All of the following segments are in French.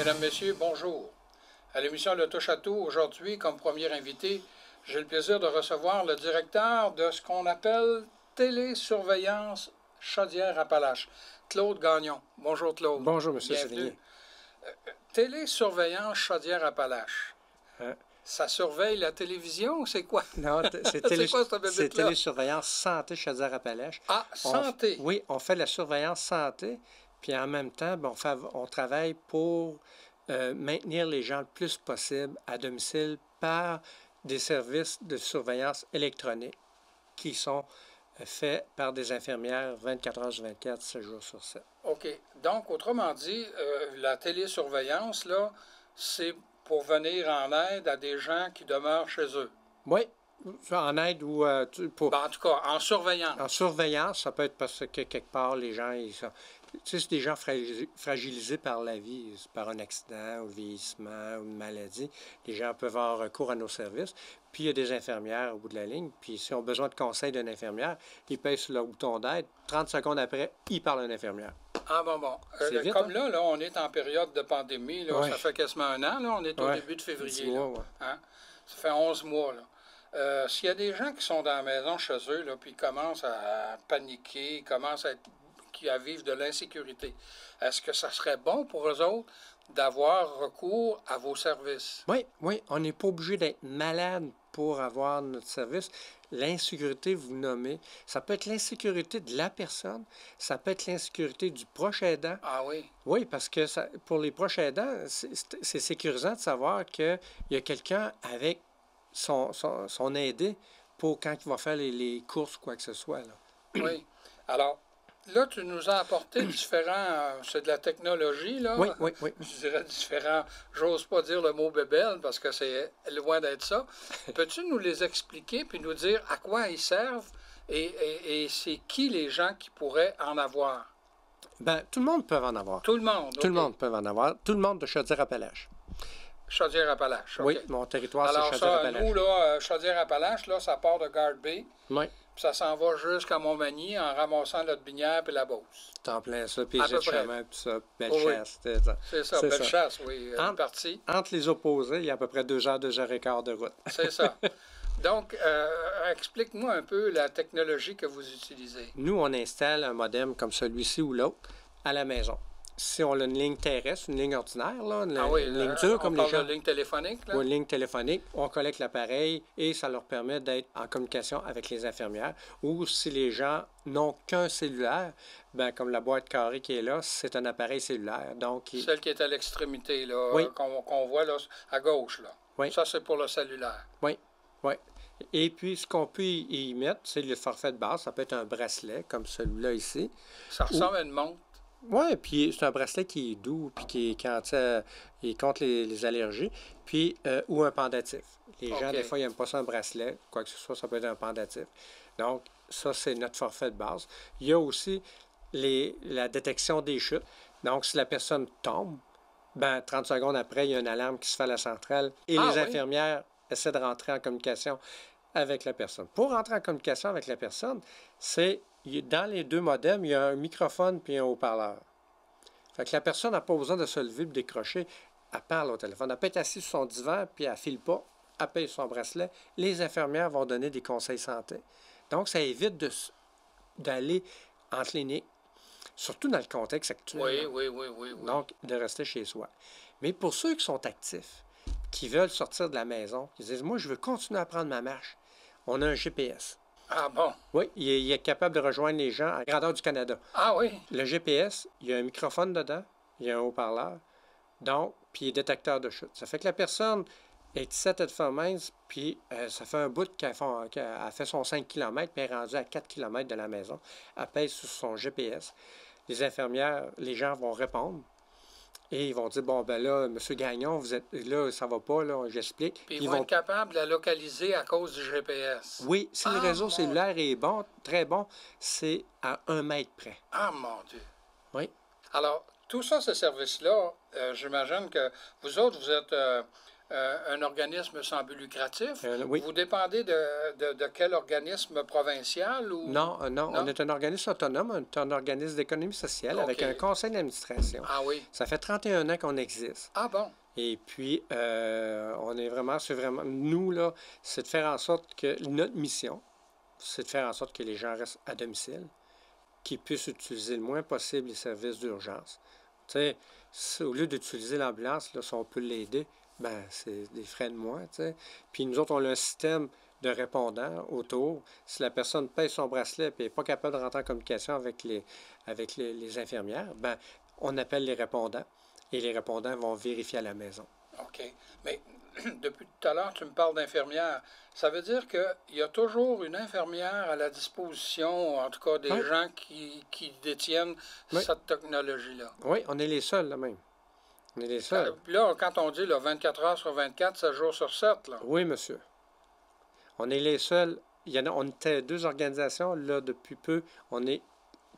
Mesdames, Messieurs, bonjour. À l'émission Le Touche à Tout, aujourd'hui, comme premier invité, j'ai le plaisir de recevoir le directeur de ce qu'on appelle Télésurveillance Chaudière-Appalaches, Claude Gagnon. Bonjour, Claude. Bonjour, M. Bienvenue. Sévigné. Télésurveillance Chaudière-Appalaches. Ça surveille la télévision ou c'est quoi? Non, c'est Télésurveillance Santé Chaudière-Appalaches. Ah, santé! Oui, on fait la surveillance santé, puis en même temps, on travaille pour maintenir les gens le plus possible à domicile par des services de surveillance électronique qui sont faits par des infirmières 24 heures sur 24, 7 jours sur 7. OK. Donc, autrement dit, la télésurveillance, là, c'est pour venir en aide à des gens qui demeurent chez eux. Oui, en aide ou pour... Ben, en tout cas, en surveillance. En surveillance, ça peut être parce que quelque part, les gens, c'est des gens fragilisés par la vie, par un accident, ou vieillissement, ou une maladie. Les gens peuvent avoir recours à nos services. Puis, il y a des infirmières au bout de la ligne. Puis, s'ils ont besoin de conseils d'une infirmière, ils pèsent sur leur bouton d'aide. 30 secondes après, ils parlent à une infirmière. Ah bon. Vite, comme là, on est en période de pandémie. Là, ça fait quasiment un an. Là, on est au début de février. 10 mois, hein? Ça fait 11 mois. Là. S'il y a des gens qui sont dans la maison chez eux, là, puis ils commencent à paniquer, ils commencent à vivre de l'insécurité, est-ce que ça serait bon pour eux autres d'avoir recours à vos services? Oui, on n'est pas obligé d'être malade pour avoir notre service. L'insécurité, vous nommez, ça peut être l'insécurité de la personne, ça peut être l'insécurité du proche aidant. Ah oui? Oui, parce que pour les proches aidants, c'est sécurisant de savoir qu'il y a quelqu'un avec son aidé pour quand il va faire les courses ou quoi que ce soit. Là. Oui. Alors, là, tu nous as apporté différents... c'est de la technologie, là. Oui. Je dirais différents... J'ose pas dire le mot bébelle parce que c'est loin d'être ça. Peux-tu nous les expliquer puis nous dire à quoi ils servent et c'est qui les gens qui pourraient en avoir? Bien, tout le monde peut en avoir. Tout le monde? Tout le monde peut en avoir. Tout le monde de Chaudière-Appalaches. Chaudière-Appalaches, OK. Oui, mon territoire, c'est Chaudière-Appalaches. Alors, nous, là, Chaudière-Appalaches, là, ça part de Guard Bay. Oui. Puis ça s'en va jusqu'à Montmagny en ramassant notre binière puis la Beauce. C'est en plein ça, puis les chemins, puis ça, Bellechasse. Oui. C'est ça, Bellechasse, oui, une partie. Entre les opposés, il y a à peu près 2 heures, 2 heures et quart de route. C'est ça. Donc, explique-moi un peu la technologie que vous utilisez. Nous, on installe un modem comme celui-ci ou l'autre à la maison. Si on a une ligne terrestre, une ligne ordinaire, là, une ligne dure, comme les gens. Une ligne téléphonique, là? Ou une ligne téléphonique, on collecte l'appareil et ça leur permet d'être en communication avec les infirmières. Ou si les gens n'ont qu'un cellulaire, ben comme la boîte carrée qui est là, c'est un appareil cellulaire. Donc, celle qui est à l'extrémité, là, oui. qu'on voit là, à gauche, là. Oui. Ça, c'est pour le cellulaire. Oui. Et puis, ce qu'on peut y mettre, c'est le forfait de base. Ça peut être un bracelet, comme celui-là ici. Ça ressemble à une montre. Oui, puis c'est un bracelet qui est doux, puis qui est contre les allergies, puis ou un pendatif. Les gens, des fois, ils n'aiment pas ça, un bracelet, quoi que ce soit, ça peut être un pendatif. Donc, ça, c'est notre forfait de base. Il y a aussi la détection des chutes. Donc, si la personne tombe, ben 30 secondes après, il y a une alarme qui se fait à la centrale et les infirmières essaient de rentrer en communication avec la personne. Pour rentrer en communication avec la personne, c'est dans les 2 modems, il y a un microphone puis un haut-parleur. Fait que la personne n'a pas besoin de se lever et de décrocher. Elle parle au téléphone. Elle peut être assise sur son divan puis elle ne file pas. Elle paye son bracelet. Les infirmières vont donner des conseils santé. Donc, ça évite d'aller en clinique, surtout dans le contexte actuel. Oui. Donc, de rester chez soi. Mais pour ceux qui sont actifs, qui veulent sortir de la maison, qui disent « Moi, je veux continuer à prendre ma marche », on a un GPS. Ah bon? Oui, il est capable de rejoindre les gens à grandeur du Canada. Ah oui? Le GPS, il y a un microphone dedans, il y a un haut-parleur, donc, puis il est détecteur de chute. Ça fait que la personne est ici à Tête-Formaise, puis ça fait un bout qu'elle fait son 5 km, puis elle est rendue à 4 km de la maison. Elle pèse sur son GPS. Les infirmières, les gens vont répondre. Et ils vont dire, bon, ben là, M. Gagnon, vous êtes là, ça va pas, là, j'explique. Puis ils vont être capables de la localiser à cause du GPS. Oui, si le réseau cellulaire est bon, très bon, c'est à 1 mètre près. Ah, mon Dieu! Oui. Alors, tout ça, ce service-là, j'imagine que vous autres, vous êtes un organisme sans but lucratif. Oui. Vous dépendez de quel organisme provincial? Ou... Non, on est un organisme autonome, on est un organisme d'économie sociale avec un conseil d'administration. Ah oui. Ça fait 31 ans qu'on existe. Ah bon? Et puis, on est vraiment, nous, là, c'est de faire en sorte que notre mission, c'est de faire en sorte que les gens restent à domicile, qu'ils puissent utiliser le moins possible les services d'urgence. Tu sais, au lieu d'utiliser l'ambulance, là, si on peut l'aider, ben c'est des frais de moins, tu sais. Puis nous autres, on a un système de répondants autour. Si la personne pèse son bracelet et n'est pas capable de rentrer en communication avec les infirmières, ben on appelle les répondants et les répondants vont vérifier à la maison. OK. Mais depuis tout à l'heure, tu me parles d'infirmières. Ça veut dire qu'il y a toujours une infirmière à la disposition, en tout cas des Oui. gens qui détiennent Oui. cette technologie-là. Oui, on est les seuls, là même. On est les seuls. Là, quand on dit là, 24 heures sur 24, 7 jours sur 7, là. Oui, monsieur. On est les seuls. On était 2 organisations. Là, depuis peu, on n'est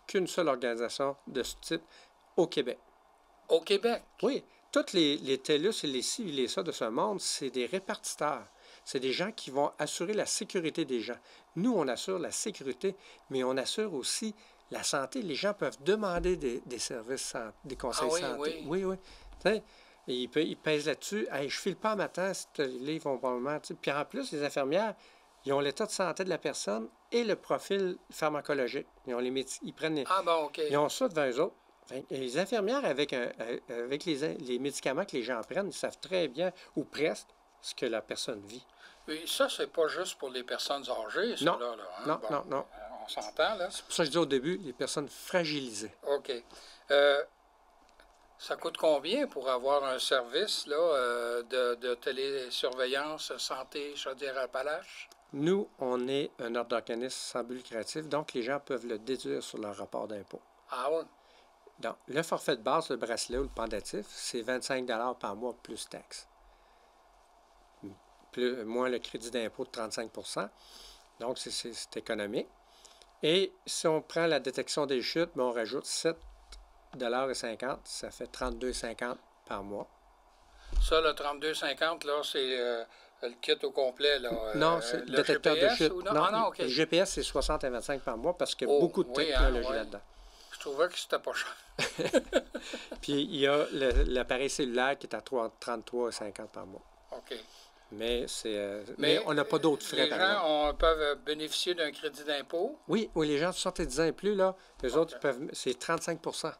qu'une seule organisation de ce type au Québec. Au Québec? Oui. Toutes les TELUS et les ci et les ça de ce monde, c'est des répartiteurs. C'est des gens qui vont assurer la sécurité des gens. Nous, on assure la sécurité, mais on assure aussi la santé. Les gens peuvent demander des services, des conseils santé. Oui. Tu sais, ils pèsent là-dessus. Hey, je ne file pas matin, si ils vont probablement. Puis en plus, les infirmières, ils ont l'état de santé de la personne et le profil pharmacologique. Ils prennent ils ont ça devant eux autres. Et les infirmières, avec les médicaments que les gens prennent, ils savent très bien, ou presque, ce que la personne vit. Oui, ça, c'est pas juste pour les personnes âgées, ça, non, là. Hein? Non. On s'entend, là. C'est pour ça que je dis au début, les personnes fragilisées. OK. Ça coûte combien pour avoir un service là, de télésurveillance santé Chaudière-Appalaches? Nous, on est un ordre d'organisme sans but lucratif, donc les gens peuvent le déduire sur leur rapport d'impôt. Ah oui? Donc, le forfait de base, le bracelet ou le pendatif, c'est 25 $ par mois plus taxes. Moins le crédit d'impôt de 35 %. Donc, c'est économique. Et si on prend la détection des chutes, bien, on rajoute 7,50 $, ça fait 32,50 $ par mois. Ça, le 32,50 $, là, c'est le kit au complet, là. Non, c'est le détecteur GPS, de chute. Ou non? Ah non, OK. Le GPS, c'est 60 à 25 $ par mois parce qu'il y a beaucoup de technologie là-dedans. Je trouvais que c'était pas cher. Puis, il y a l'appareil cellulaire qui est à 33,50 $ par mois. OK. Mais on n'a pas d'autres frais, par exemple. Les gens peuvent bénéficier d'un crédit d'impôt? Oui, les gens de 70 ans et plus, là, eux autres, c'est 35 %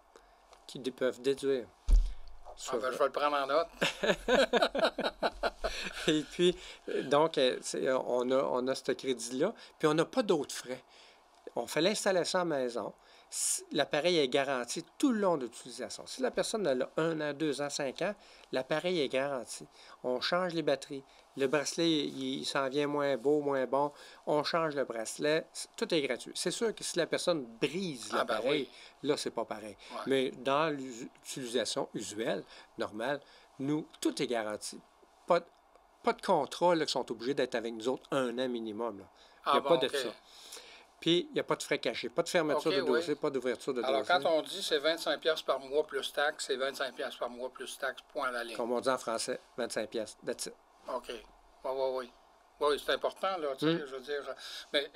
qu'ils peuvent déduire. Je vais le prendre en note. Et puis, donc, on a ce crédit-là, puis on n'a pas d'autres frais. On fait l'installation à la maison. L'appareil est garanti tout le long de l'utilisation. Si la personne a 1 an, 2 ans, 5 ans, l'appareil est garanti. On change les batteries. Le bracelet, il s'en vient moins beau, moins bon. On change le bracelet. Tout est gratuit. C'est sûr que si la personne brise l'appareil, là, c'est pas pareil. Ouais. Mais dans l'utilisation usuelle, normale, nous, tout est garanti. Pas de contrat là, qui sont obligés d'être avec nous autres 1 an minimum. Là. Il n'y a pas de ça. Puis, il n'y a pas de frais cachés, pas de fermeture de dossier, pas d'ouverture de dossier. Alors, quand on dit c'est 25 $ par mois plus taxes, c'est 25 $ par mois plus taxes, point à la ligne. Comme on dit en français, 25 $. That's it. OK. Oui. Oui, c'est important, là, tu sais, je veux dire. Mais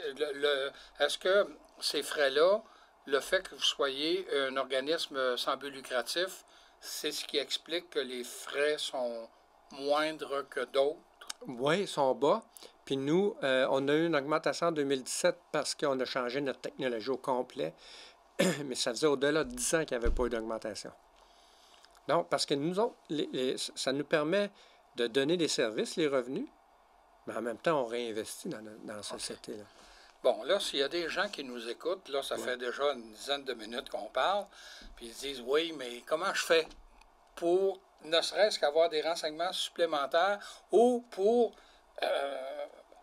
est-ce que ces frais-là, le fait que vous soyez un organisme sans but lucratif, c'est ce qui explique que les frais sont moindres que d'autres? Oui, ils sont bas. Puis nous, on a eu une augmentation en 2017 parce qu'on a changé notre technologie au complet. Mais ça faisait au-delà de 10 ans qu'il n'y avait pas eu d'augmentation. Donc, parce que nous autres, ça nous permet de donner des services, les revenus, mais en même temps, on réinvestit dans la société. Là. Bon, là, s'il y a des gens qui nous écoutent, là, ça fait déjà une dizaine de minutes qu'on parle, puis ils se disent, oui, mais comment je fais pour ne serait-ce qu'avoir des renseignements supplémentaires ou pour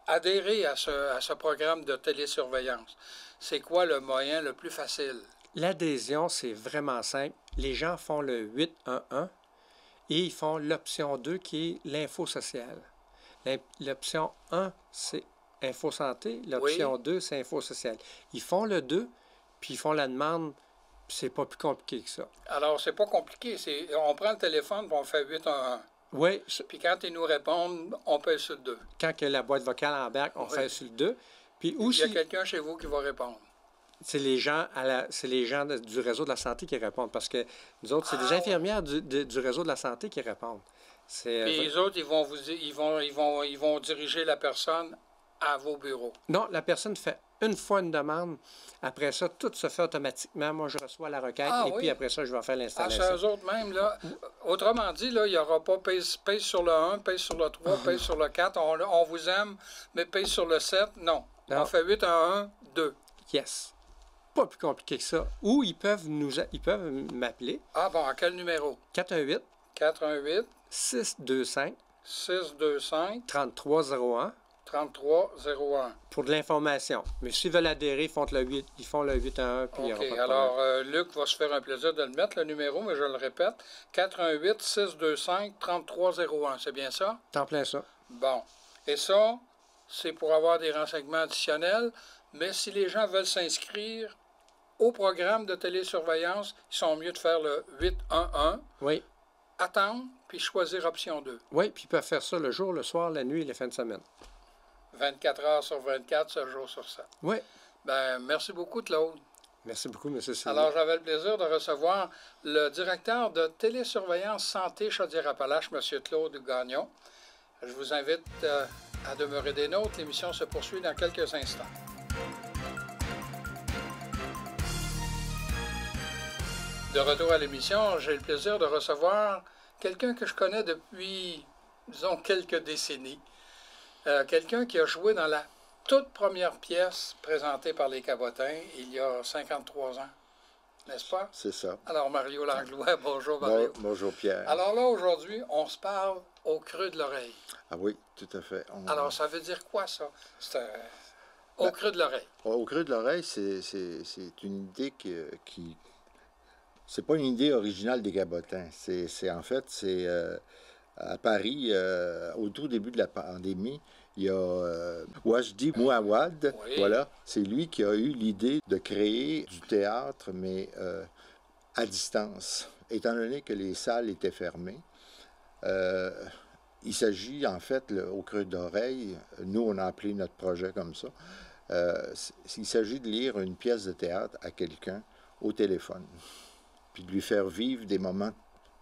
adhérer à ce programme de télésurveillance? C'est quoi le moyen le plus facile? L'adhésion, c'est vraiment simple. Les gens font le 811 et ils font l'option 2 qui est l'info sociale. L'option 1, c'est info santé. L'option 2, c'est info sociale. Ils font le 2, puis ils font la demande. C'est pas plus compliqué que ça. Alors, c'est pas compliqué. On prend le téléphone et on fait 811. Oui. Puis quand ils nous répondent, on pèse sur le 2. Quand que la boîte vocale embarque, on fait sur le 2. Puis Il y a quelqu'un chez vous qui va répondre. C'est les gens, du réseau de la santé qui répondent. Parce que nous autres, c'est des infirmières du réseau de la santé qui répondent. Puis les autres, ils vont diriger la personne à vos bureaux. Non, la personne fait une fois une demande. Après ça, tout se fait automatiquement. Moi, je reçois la requête puis après ça, je vais faire l'installation. C'est eux autres même, là. Autrement dit, là, il n'y aura pas pèse sur le 1, pèse sur le 3, pèse sur le 4. On vous aime, mais pèse sur le 7. Non. On fait 8 à 1, 2. Yes. Pas plus compliqué que ça. Ou ils peuvent m'appeler. Ah bon, à quel numéro? 418. 418. 625. 625. 3301. 3301. Pour de l'information. Mais s'ils veulent adhérer, ils font le 8 à 1. Puis OK. Alors, Luc va se faire un plaisir de le mettre, le numéro, mais je le répète. 418-625-3301. C'est bien ça? T'en plein ça. Bon. Et ça, c'est pour avoir des renseignements additionnels. Mais si les gens veulent s'inscrire au programme de télésurveillance, ils sont mieux de faire le 811. Oui. Attendre, puis choisir option 2. Oui, puis ils peuvent faire ça le jour, le soir, la nuit et les fins de semaine. 24 heures sur 24, 7 jours sur 7. Oui. Bien, merci beaucoup, Claude. Merci beaucoup, M. Sylvain. Alors, j'avais le plaisir de recevoir le directeur de télésurveillance santé Chaudière-Appalaches, M. Claude Gagnon. Je vous invite à demeurer des nôtres. L'émission se poursuit dans quelques instants. De retour à l'émission, j'ai le plaisir de recevoir quelqu'un que je connais depuis, disons, quelques décennies. Quelqu'un qui a joué dans la toute première pièce présentée par les Cabotins il y a 53 ans. N'est-ce pas? C'est ça. Alors, Mario Langlois, bonjour Mario. Bonjour Pierre. Alors là, aujourd'hui, on se parle au creux de l'oreille. Ah oui, tout à fait. Alors, ça veut dire quoi, ça? C'est au creux de l'oreille. Au creux de l'oreille, c'est une idée qui c'est pas une idée originale des Cabotins. C'est à Paris, au tout début de la pandémie, il y a Wajdi Mouawad, voilà, c'est lui qui a eu l'idée de créer du théâtre, mais à distance, étant donné que les salles étaient fermées. Il s'agit, en fait, au creux de l'oreille, nous, on a appelé notre projet comme ça, il s'agit de lire une pièce de théâtre à quelqu'un au téléphone, puis de lui faire vivre des moments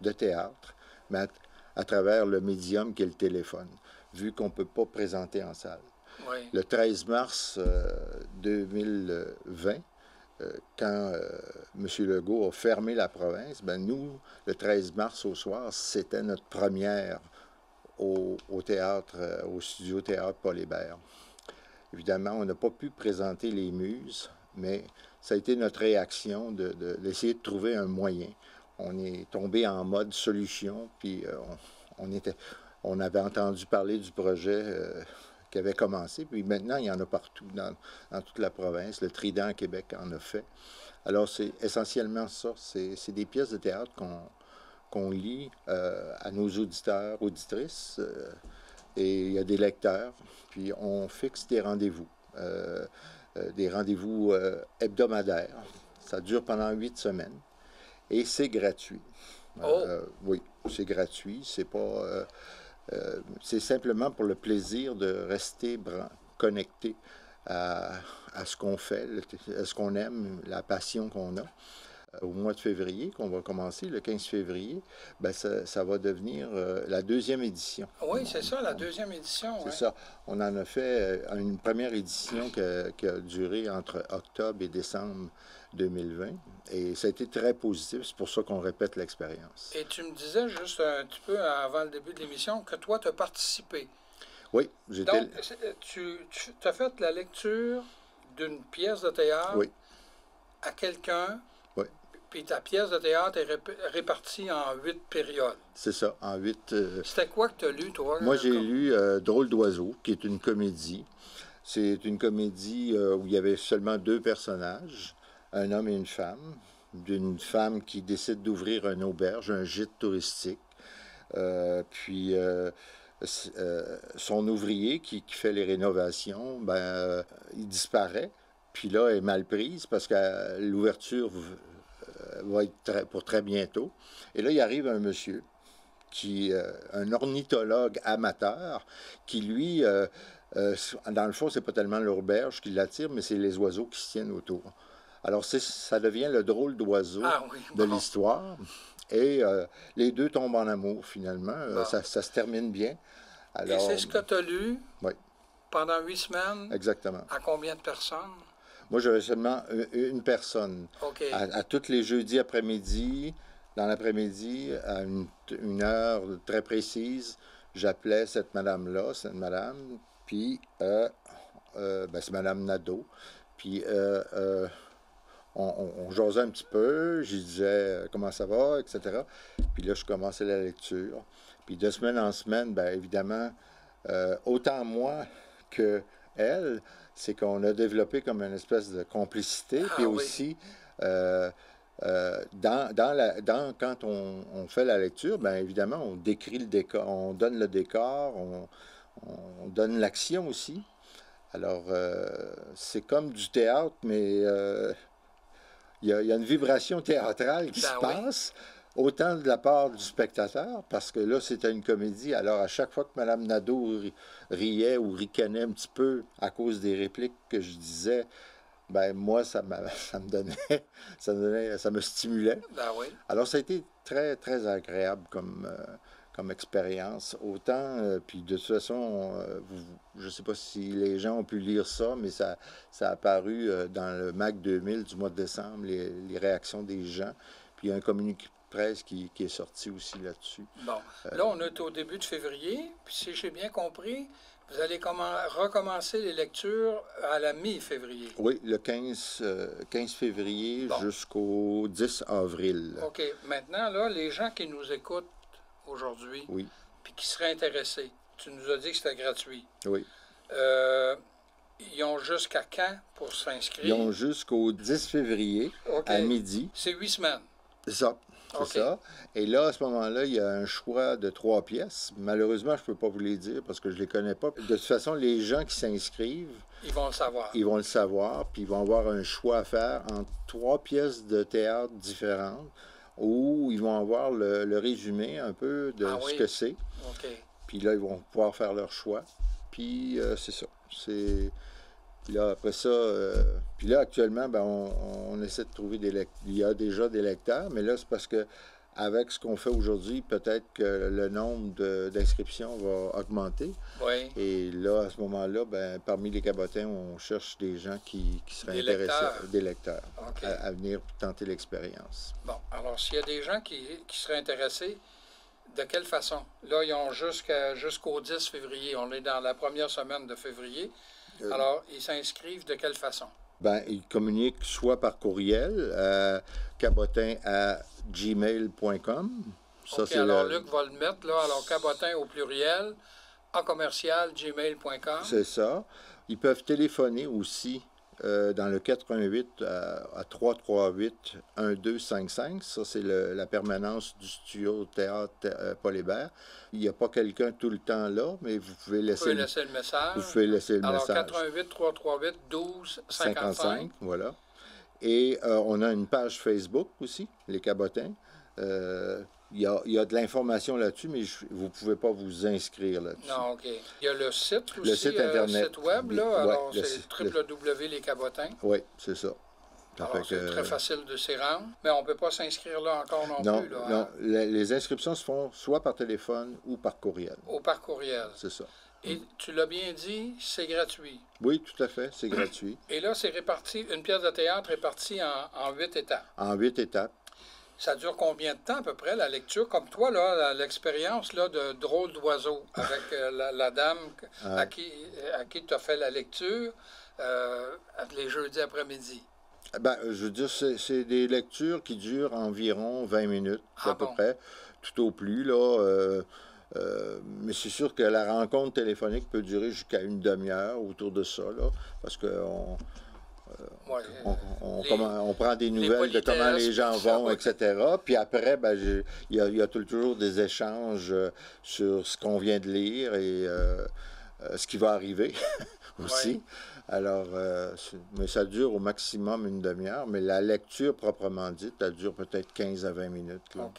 de théâtre, mais à travers le médium qu'est le téléphone, vu qu'on ne peut pas présenter en salle. Oui. Le 13 mars 2020, quand M. Legault a fermé la province, ben nous, le 13 mars au soir, c'était notre première au théâtre, au studio Théâtre Paul Hébert. Évidemment, on n'a pas pu présenter les Muses, mais ça a été notre réaction d'essayer de trouver un moyen. On est tombé en mode solution, puis on avait entendu parler du projet qui avait commencé, puis maintenant, il y en a partout, dans toute la province. Le Trident à Québec en a fait. Alors, c'est essentiellement ça. C'est des pièces de théâtre qu'on lit à nos auditeurs, auditrices, et il y a des lecteurs, puis on fixe des rendez-vous hebdomadaires. Ça dure pendant 8 semaines et c'est gratuit. Oui, c'est gratuit. C'est pas, c'est simplement pour le plaisir de rester connecté à ce qu'on fait, à ce qu'on aime, la passion qu'on a. Au mois de février, qu'on va commencer, le 15 février, ben ça va devenir la deuxième édition. Oui, c'est ça, la deuxième édition. C'est ça. On en a fait une première édition qui a duré entre octobre et décembre 2020. Et ça a été très positif. C'est pour ça qu'on répète l'expérience. Et tu me disais juste un petit peu avant le début de l'émission que toi, tu as participé. Oui, j'étais... Donc, tu as fait la lecture d'une pièce de théâtre à quelqu'un. Oui. Puis ta pièce de théâtre est répartie en 8 périodes. C'est ça, en 8... C'était quoi que tu as lu, toi? Moi, j'ai lu Drôle d'oiseau, qui est une comédie. C'est une comédie où il y avait seulement 2 personnages, un homme et une femme. D'une femme qui décide d'ouvrir une auberge, un gîte touristique. Puis son ouvrier qui fait les rénovations, il disparaît. Puis là, elle est mal prise parce que l'ouverture va être pour très bientôt. Et là, il arrive un monsieur un ornithologue amateur, qui lui, dans le fond, c'est pas tellement l'auberge qui l'attire, mais c'est les oiseaux qui se tiennent autour. Alors, ça devient le drôle d'oiseau de l'histoire. Et les deux tombent en amour, finalement. Ça se termine bien. Alors, et c'est ce que tu as lu pendant 8 semaines? Exactement. À combien de personnes? Moi, j'avais seulement une personne. À tous les jeudis après-midi, dans l'après-midi, à une heure très précise, j'appelais cette madame-là, puis c'est Madame Nadeau. Puis on jasait un petit peu, je disais comment ça va, etc. Puis là, je commençais la lecture. Puis de semaine en semaine, bien évidemment, autant moi que elle, c'est qu'on a développé comme une espèce de complicité. Puis aussi, quand on fait la lecture, bien évidemment, on décrit le décor, on donne le décor, on donne l'action aussi. Alors, c'est comme du théâtre, mais il y a une vibration théâtrale qui se passe, autant de la part du spectateur, parce que là, c'était une comédie. Alors, à chaque fois que Mme Nadeau riait ou ricanait un petit peu à cause des répliques que je disais, ben moi, ça me stimulait. Alors, ça a été très, très agréable comme expérience. Autant, puis de toute façon, je ne sais pas si les gens ont pu lire ça, mais ça a apparu dans le MAC 2000 du mois de décembre, les réactions des gens. Puis il y a un communiqué de presse qui est sorti aussi là-dessus. Bon, là, on est au début de février, puis si j'ai bien compris, vous allez recommencer les lectures à la mi-février. Oui, le 15 février jusqu'au 10 avril. OK. Maintenant, là, les gens qui nous écoutent aujourd'hui, puis qui seraient intéressés, tu nous as dit que c'était gratuit. Oui. Ils ont jusqu'à quand pour s'inscrire? Ils ont jusqu'au 10 février à midi. C'est 8 semaines. C'est ça. C'est ça. Et là, à ce moment-là, il y a un choix de 3 pièces. Malheureusement, je ne peux pas vous les dire parce que je ne les connais pas. De toute façon, les gens qui s'inscrivent, ils vont le savoir. Ils vont le savoir, puis ils vont avoir un choix à faire entre 3 pièces de théâtre différentes où ils vont avoir le résumé un peu de ce que c'est. Puis là, ils vont pouvoir faire leur choix. Puis c'est ça. Puis là, après ça, puis là, actuellement, ben, on essaie de trouver des lecteurs. Il y a déjà des lecteurs, mais là, c'est parce que avec ce qu'on fait aujourd'hui, peut-être que le nombre d'inscriptions va augmenter. Et là, à ce moment-là, ben, parmi les cabotins, on cherche des gens qui seraient intéressés, des lecteurs, à venir tenter l'expérience. Bon, alors, s'il y a des gens qui seraient intéressés, de quelle façon? Là, ils ont jusqu'au 10 février. On est dans la première semaine de février. Alors, ils s'inscrivent de quelle façon? Ben, ils communiquent soit par courriel, cabotin@gmail.com. Alors, Luc va le mettre, là. Alors, cabotin au pluriel, @gmail.com. C'est ça. Ils peuvent téléphoner aussi dans le 88 à 338-1255. Ça, c'est la permanence du studio Théâtre Paul Hébert. Il n'y a pas quelqu'un tout le temps là, mais vous pouvez laisser, le message. Vous pouvez laisser le Alors, message. 88-338-1255. Voilà. Et on a une page Facebook aussi, Les Cabotins. Il y a de l'information là-dessus, mais vous ne pouvez pas vous inscrire là-dessus. Non, OK. Il y a le site aussi, le site Internet. Le site web, là. Alors, c'est www.lescabotins. Oui, c'est ça. Alors, c'est très facile de s'y rendre, mais on ne peut pas s'inscrire là encore non plus. Là, non. Les inscriptions se font soit par téléphone ou par courriel. Ou par courriel. C'est ça. Et tu l'as bien dit, c'est gratuit. Oui, tout à fait, c'est gratuit. Et là, c'est réparti, une pièce de théâtre répartie en 8 étapes. En 8 étapes. Ça dure combien de temps à peu près, la lecture? Comme toi, là, l'expérience là, de Drôle d'oiseau avec la dame à qui tu as fait la lecture les jeudis après-midi. Ben, je veux dire, c'est des lectures qui durent environ 20 minutes, à peu près, tout au plus, là. Mais c'est sûr que la rencontre téléphonique peut durer jusqu'à une demi-heure autour de ça, là, parce qu'on on prend des nouvelles de comment les gens vont, etc. Puis après, ben, il y a toujours des échanges sur ce qu'on vient de lire et ce qui va arriver aussi. Alors, mais ça dure au maximum une demi-heure, mais la lecture proprement dite, elle dure peut-être 15 à 20 minutes. Là.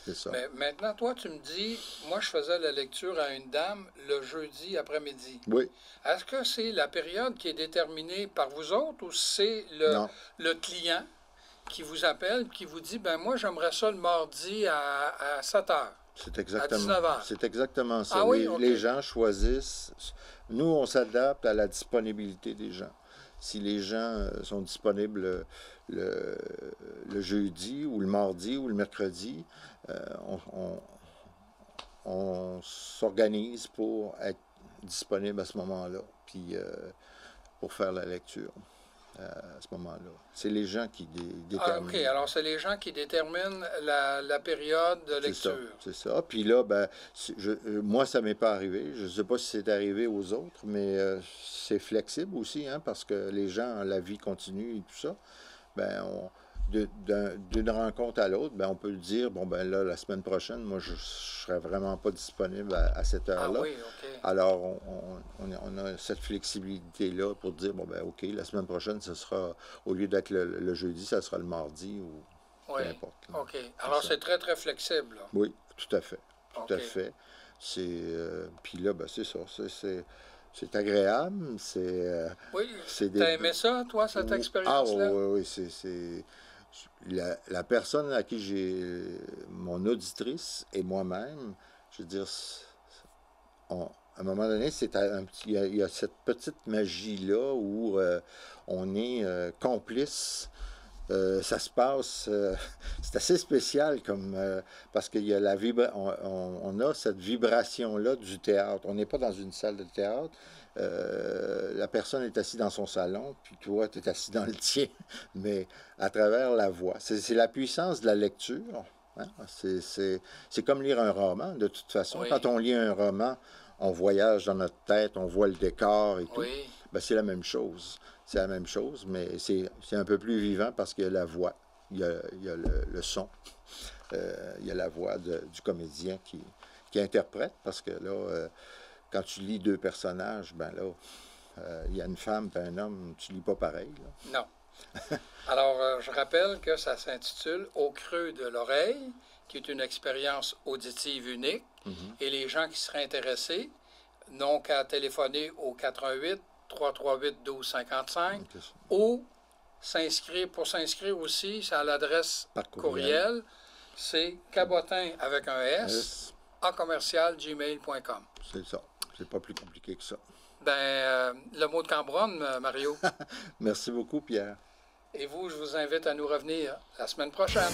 C'est ça. Mais maintenant, toi, tu me dis, moi, je faisais la lecture à une dame le jeudi après-midi. Oui. Est-ce que c'est la période qui est déterminée par vous autres ou c'est Non. le client qui vous appelle qui vous dit, ben moi, j'aimerais ça le mardi à 7 heures? C'est exactement, 19 heures. c'est exactement ça. Ah oui? Les, OK. les gens choisissent. Nous, on s'adapte à la disponibilité des gens. Si les gens sont disponibles le jeudi ou le mardi ou le mercredi, on s'organise pour être disponible à ce moment-là, puis pour faire la lecture à ce moment-là. C'est les gens qui déterminent. Ah, OK. Alors, c'est les gens qui déterminent la période de lecture. C'est ça. Puis là, ben, moi, ça m'est pas arrivé. Je ne sais pas si c'est arrivé aux autres, mais c'est flexible aussi, hein, parce que les gens, la vie continue et tout ça. Ben, d'une rencontre à l'autre, ben, on peut le dire, bon, ben là, la semaine prochaine, moi, je ne serai vraiment pas disponible à cette heure-là. Ah oui, OK. Alors, on a cette flexibilité-là pour dire, bon, ben OK, la semaine prochaine, ce sera, au lieu d'être le jeudi, ça sera le mardi ou Oui. peu importe. Là. OK. Alors, c'est très, très flexible. Là. Oui, tout à fait. Tout à OK. fait. Puis là, ben, c'est ça. C'est agréable. Oui. C'est T'as aimé ça, toi, cette expérience-là? Ah, oui, oui. La personne à qui j'ai. Mon auditrice et moi-même, je veux dire, à un moment donné, il y a cette petite magie-là où on est complice. Ça se passe, c'est assez spécial parce qu'il y a on a cette vibration-là du théâtre. On n'est pas dans une salle de théâtre. La personne est assise dans son salon, puis toi, tu es assis dans le tien, mais à travers la voix. C'est la puissance de la lecture. Hein? C'est comme lire un roman, de toute façon. Oui. Quand on lit un roman, on voyage dans notre tête, on voit le décor et tout. Oui. Ben, c'est la même chose. C'est la même chose, mais c'est un peu plus vivant parce qu'il y a la voix, il y a le son, il y a la voix du comédien qui interprète, parce que là, quand tu lis deux personnages, ben là, il y a une femme et un homme, tu lis pas pareil. Là. Non. Alors, je rappelle que ça s'intitule Au creux de l'oreille, qui est une expérience auditive unique, et les gens qui seraient intéressés n'ont qu'à téléphoner au 88 338 1255 ou s'inscrire. Pour s'inscrire aussi, c'est à l'adresse courriel. C'est cabotin avec un S, @gmail.com. C'est ça. C'est pas plus compliqué que ça. Ben, le mot de Cambronne, Mario. Merci beaucoup, Pierre. Et vous, je vous invite à nous revenir la semaine prochaine.